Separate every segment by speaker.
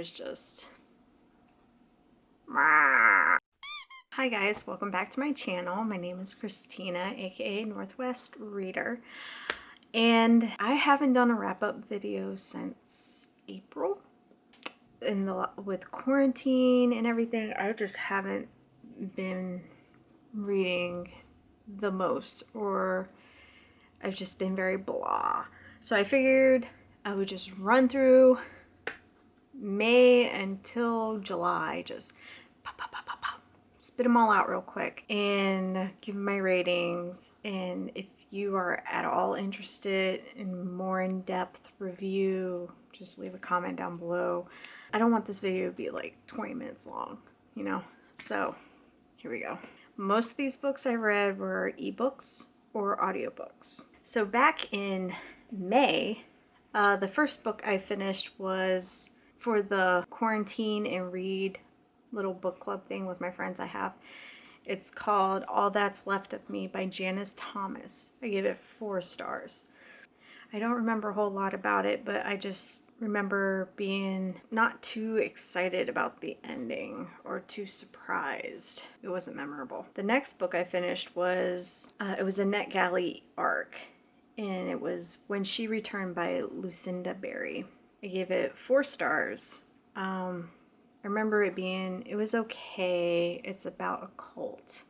Speaker 1: was just... Hi guys, welcome back to my channel. My name is Christina, aka Northwest Reader, and I haven't done a wrap-up video since April. With quarantine and everything, I just haven't been reading the most, or I've just been very blah. So I figured I would just run through May until July, just pop, pop, pop, pop, pop, spit them all out real quick and give my ratings. And if you are at all interested in more in-depth review, just leave a comment down below. I don't want this video to be like 20 minutes long, you know? So here we go. Most of these books I read were ebooks or audiobooks. So back in May, the first book I finished was for the quarantine and read little book club thing with my friends I have. It's called All That's Left of Me by Janice Thomas. I gave it 4 stars. I don't remember a whole lot about it, but I just remember being not too excited about the ending or too surprised. It wasn't memorable. The next book I finished was, it was a NetGalley arc, and it was When She Returned by Lucinda Berry. I gave it 4 stars. I remember it was okay. It's about a cult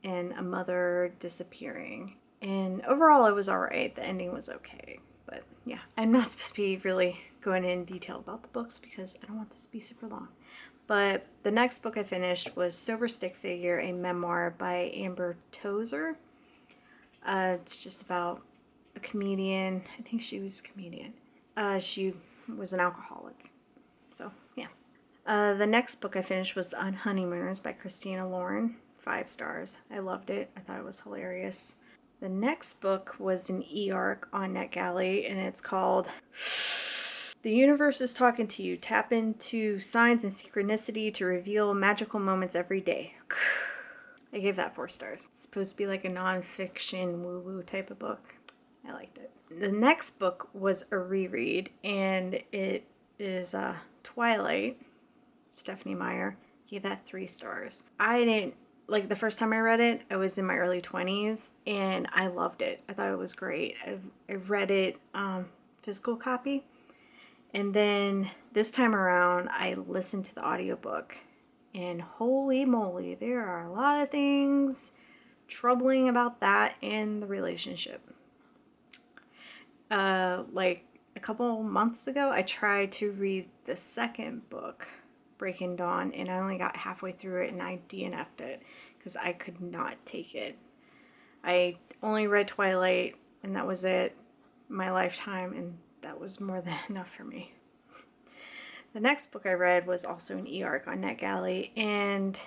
Speaker 1: and a mother disappearing. And overall it was alright. The ending was okay. But yeah, I'm not supposed to be really going in detail about the books because I don't want this to be super long. But the next book I finished was Sober Stick Figure, a memoir by Amber Tozer. It's just about a comedian. I think she was a comedian. She was an alcoholic. So yeah. The next book I finished was The Honeymooners by Christina Lauren. 5 stars. I loved it. I thought it was hilarious. The next book was an e-arc on NetGalley, and it's called The Universe is Talking to You. Tap into signs and synchronicity to reveal magical moments every day. I gave that 4 stars. It's supposed to be like a non-fiction woo-woo type of book. I liked it. The next book was a reread, and it is Twilight. Stephanie Meyer. Gave that 3 stars. I didn't like the first time I read it. I was in my early 20s and I loved it. I thought it was great. I read it physical copy, and then this time around I listened to the audiobook, and holy moly, there are a lot of things troubling about that and the relationship. Like a couple months ago I tried to read the second book, Breaking Dawn, and I only got halfway through it and I DNF'd it because I could not take it. I only read Twilight and that was it, my lifetime, and that was more than enough for me. The next book I read was also an e-arc on NetGalley, and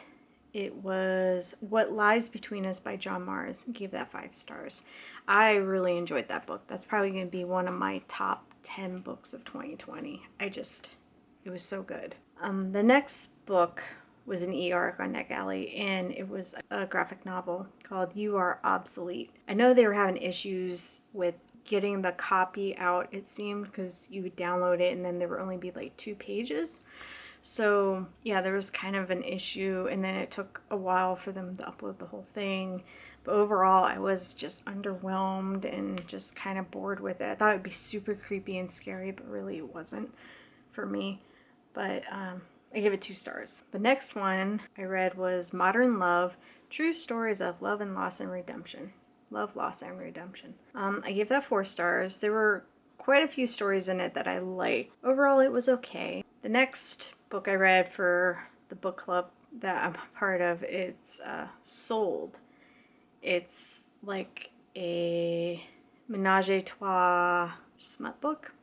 Speaker 1: it was What Lies Between Us by John Mars. I gave that 5 stars. I really enjoyed that book. That's probably going to be one of my top 10 books of 2020. It was so good. The next book was an e-arc on NetGalley, and it was a graphic novel called You Are Obsolete. I know they were having issues with getting the copy out, it seemed, because you would download it and then there would only be like 2 pages. So yeah, there was kind of an issue, and then it took a while for them to upload the whole thing. But overall, I was just underwhelmed and just kind of bored with it. I thought it would be super creepy and scary, but really it wasn't for me. But I gave it 2 stars. The next one I read was Modern Love, True Stories of Love and Loss and Redemption. Love, Loss, and Redemption. I gave that 4 stars. There were quite a few stories in it that I liked. Overall, it was okay. The next book I read for the book club that I'm a part of, it's Sold. It's like a menage a trois smut book.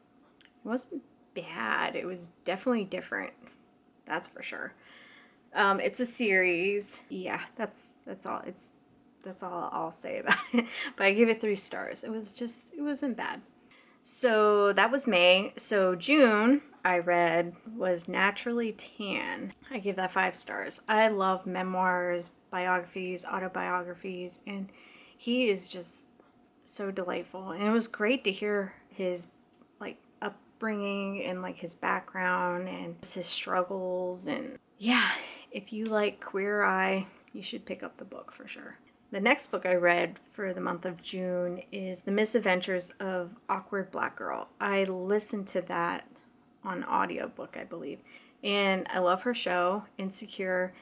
Speaker 1: It wasn't bad. It was definitely different. That's for sure. It's a series. Yeah, that's all. That's all I'll say about it. But I gave it 3 stars. It wasn't bad. So that was May. So June I read was Naturally Tan. I gave that 5 stars. I love memoirs, biographies, autobiographies, and he is just so delightful. And it was great to hear his like upbringing and like his background and his struggles. And yeah, if you like Queer Eye, you should pick up the book for sure. The next book I read for the month of June is The Misadventures of Awkward Black Girl. I listened to that on audiobook, I believe. And I love her show, Insecure.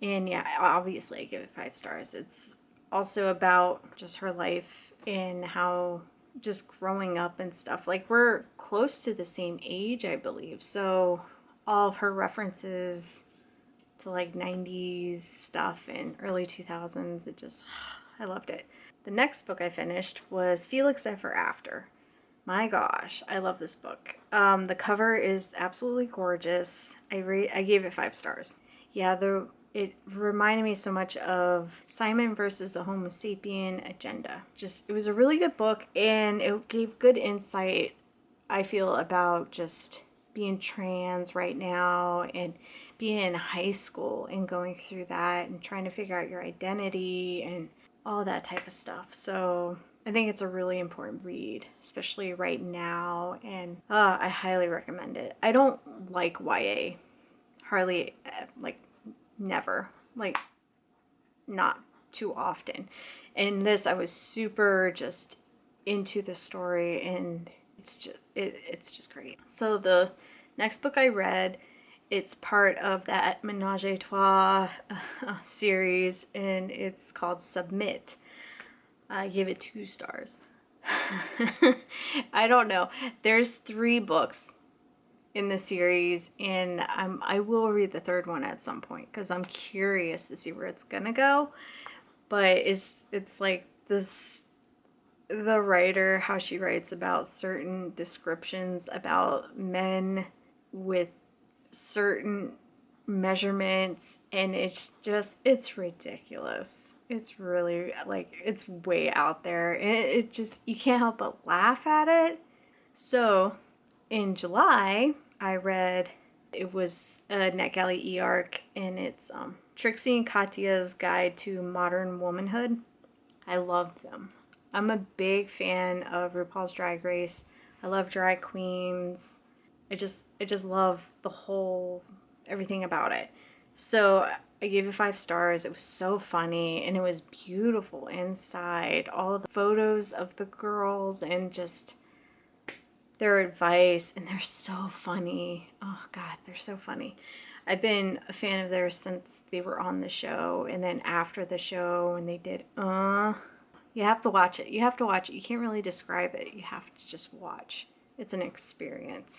Speaker 1: And yeah, obviously I give it 5 stars. It's also about just her life and how just growing up and stuff. Like, we're close to the same age, I believe. So all of her references to like 90s stuff and early 2000s, I loved it. The next book I finished was Felix Ever After. My gosh, I love this book. The cover is absolutely gorgeous. I gave it 5 stars. Yeah, it reminded me so much of Simon versus the Homo sapien agenda. It was a really good book, and it gave good insight, I feel, about just being trans right now and being in high school and going through that and trying to figure out your identity and all that type of stuff. So I think it's a really important read, especially right now, and I highly recommend it. I don't like YA, hardly, like never, like not too often. And this, I was super just into the story, and it's just great. So the next book I read, it's part of that Menage a Trois series, and it's called Submit. I gave it 2 stars. I don't know. There's 3 books in the series, and I will read the 3rd one at some point because I'm curious to see where it's gonna go. But it's like this, the writer, how she writes about certain descriptions about men with certain measurements, and it's ridiculous. It's really, like, it's way out there, and it just, you can't help but laugh at it. So in July, I read, it was a NetGalley e-arc, and it's Trixie and Katya's Guide to Modern Womanhood. I love them. I'm a big fan of RuPaul's Drag Race. I love drag queens. I just love the whole, everything about it. So I gave it 5 stars. It was so funny, and it was beautiful inside. All of the photos of the girls and just their advice, and they're so funny. Oh God, they're so funny. I've been a fan of theirs since they were on the show, and then after the show when they did you have to watch it. You have to watch it. You can't really describe it. You have to just watch. It's an experience.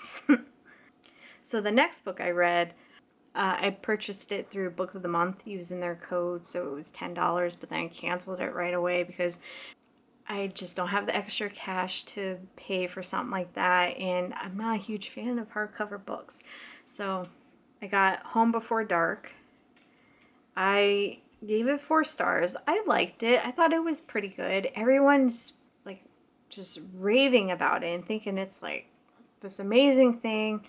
Speaker 1: So the next book I read, I purchased it through Book of the Month using their code, so it was $10, but then I canceled it right away because I just don't have the extra cash to pay for something like that, and I'm not a huge fan of hardcover books. So I got Home Before Dark. I gave it 4 stars. I liked it. I thought it was pretty good. Everyone's like just raving about it and thinking it's like this amazing thing,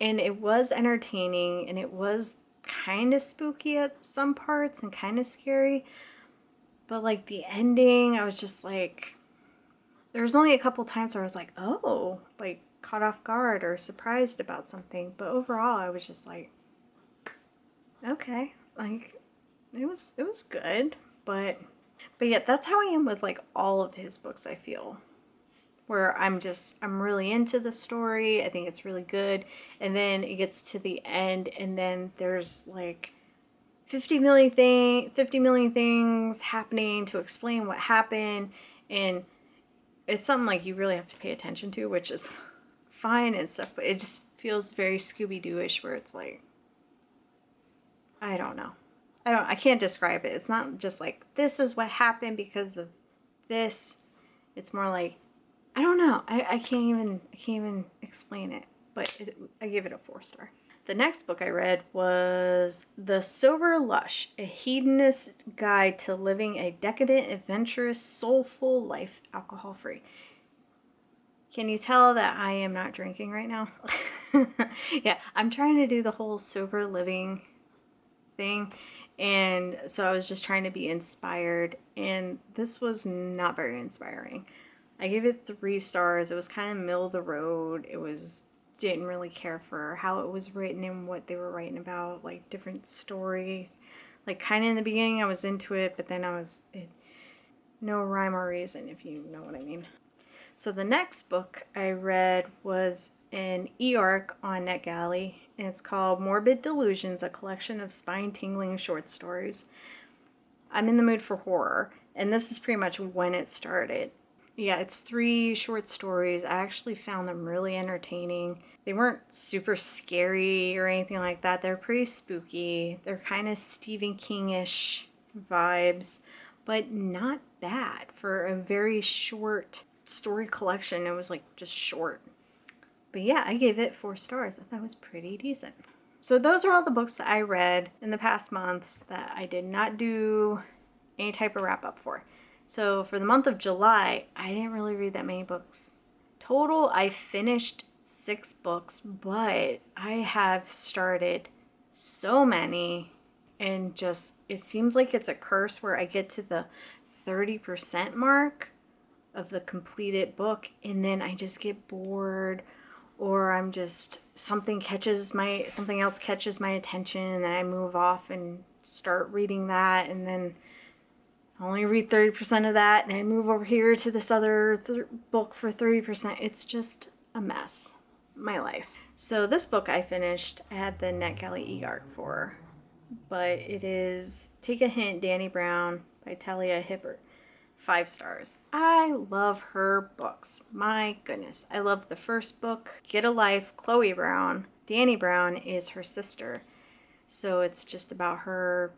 Speaker 1: and it was entertaining, and it was kind of spooky at some parts and kind of scary. But like the ending, I was just like, there was only a couple times where I was like, oh, like caught off guard or surprised about something. But overall, I was just like, okay, like it was good. But yeah, that's how I am with like all of his books, I feel. Where I'm really into the story. I think it's really good. And then it gets to the end, and then there's like 50 million things happening to explain what happened, and it's something like you really have to pay attention to, which is fine and stuff, but it just feels very Scooby-Doo-ish, where it's like, I don't know. I can't describe it. It's not just like, this is what happened because of this. It's more like, I don't know. I can't even explain it, but I give it a 4 star. The next book I read was The Sober Lush, a hedonist guide to living a decadent, adventurous, soulful life, alcohol-free. Can you tell that I am not drinking right now? Yeah, I'm trying to do the whole sober living thing, and so I was just trying to be inspired, and this was not very inspiring. I gave it 3 stars. It was kind of middle of the road. Didn't really care for how it was written and what they were writing about, like different stories. Like kind of in the beginning I was into it, but then no rhyme or reason, if you know what I mean. So the next book I read was an e-arc on NetGalley, and it's called Morbid Delusions, a collection of spine-tingling short stories. I'm in the mood for horror, and this is pretty much when it started. Yeah, it's 3 short stories. I actually found them really entertaining. They weren't super scary or anything like that. They're pretty spooky. They're kind of Stephen King-ish vibes, but not bad for a very short story collection. It was like just short. But yeah, I gave it 4 stars. I thought it was pretty decent. So those are all the books that I read in the past months that I did not do any type of wrap up for. So for the month of July, I didn't really read that many books. Total, I finished 6 books, but I have started so many, and just, it seems like it's a curse where I get to the 30% mark of the completed book and then I just get bored, or I'm just, something else catches my attention and I move off and start reading that, and then I only read 30% of that, and I move over here to this other book for 30%. It's just a mess, my life. So this book I finished, I had the NetGalley e-arc for, but it is Take a Hint, Dani Brown by Talia Hibbert. 5 stars. I love her books. My goodness. I love the first book, Get a Life, Chloe Brown. Dani Brown is her sister. So it's just about her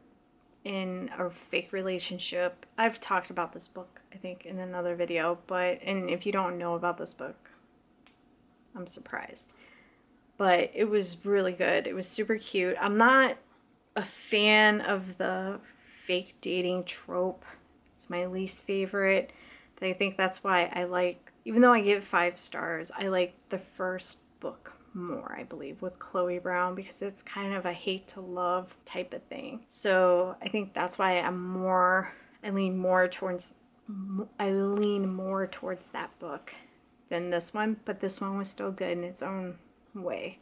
Speaker 1: in a fake relationship. I've talked about this book, I think, in another video, and if you don't know about this book, I'm surprised. But it was really good. It was super cute. I'm not a fan of the fake dating trope. It's my least favorite. I think that's why I like, even though I give 5 stars, I like the first book more, I believe, with Chloe Brown, because it's kind of a hate to love type of thing. So I think that's why I lean more towards that book than this one, but this one was still good in its own way.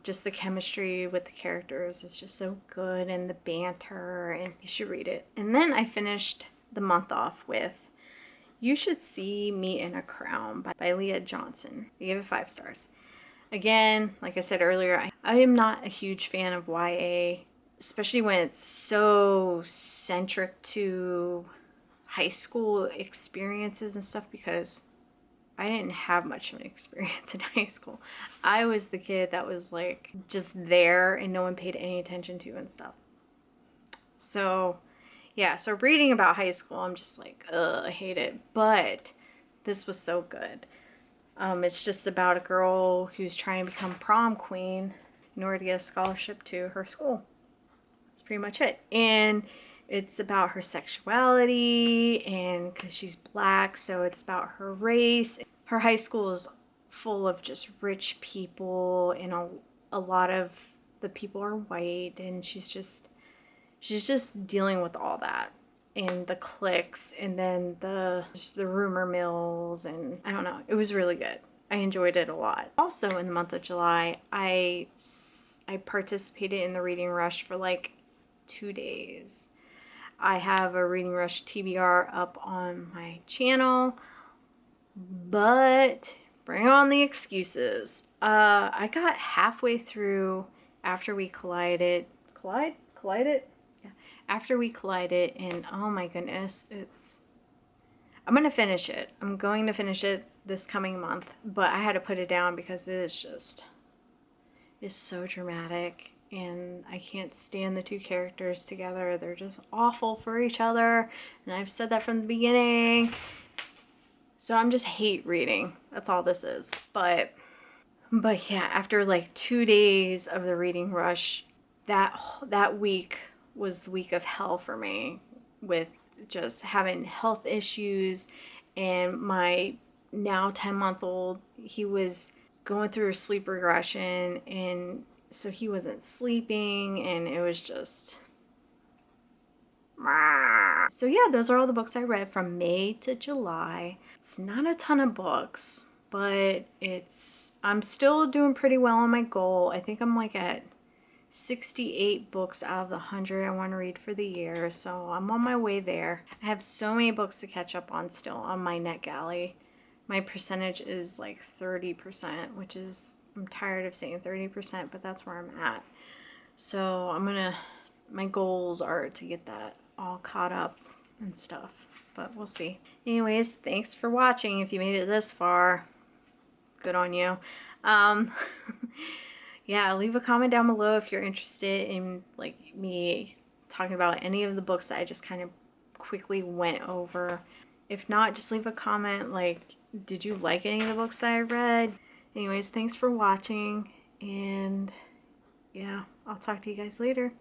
Speaker 1: Just the chemistry with the characters is just so good, and the banter, and you should read it. And then I finished the month off with You Should See Me in a Crown by Leah Johnson. I gave it 5 stars. Again, like I said earlier, I am not a huge fan of YA, especially when it's so centric to high school experiences and stuff, because I didn't have much of an experience in high school. I was the kid that was like just there and no one paid any attention to and stuff. So yeah, so reading about high school, I'm just like, ugh, I hate it. But this was so good. It's just about a girl who's trying to become prom queen in order to get a scholarship to her school. That's pretty much it. And it's about her sexuality, and because she's black, so it's about her race. Her high school is full of just rich people, and a lot of the people are white, and she's just dealing with all that, and the cliques, and then the rumor mills, and I don't know. It was really good. I enjoyed it a lot. Also in the month of July, I participated in the Reading Rush for like 2 days. I have a Reading Rush TBR up on my channel, but bring on the excuses. I got halfway through after we collided. Collided? Yeah. After we collided, and oh my goodness, I'm gonna finish it. I'm going to finish it this coming month, but I had to put it down because it's so dramatic, and I can't stand the 2 characters together. They're just awful for each other, and I've said that from the beginning. So I'm just hate reading. That's all this is. But yeah, after like 2 days of the Reading Rush, that week was the week of hell for me, with just having health issues, and my now 10-month-old, he was going through a sleep regression, and so he wasn't sleeping, and it was just... So yeah, those are all the books I read from May to July. It's not a ton of books, but I'm still doing pretty well on my goal. I think I'm like at 68 books out of the 100 I want to read for the year, so I'm on my way there. I have so many books to catch up on still on my NetGalley. My percentage is like 30%, which is, I'm tired of saying 30%, but that's where I'm at. So my goals are to get that all caught up and stuff, but we'll see. Anyways, thanks for watching. If you made it this far, good on you. Yeah, leave a comment down below if you're interested in like me talking about any of the books that I just kind of quickly went over. If not, just leave a comment like, did you like any of the books that I read? Anyways, thanks for watching, and yeah, I'll talk to you guys later.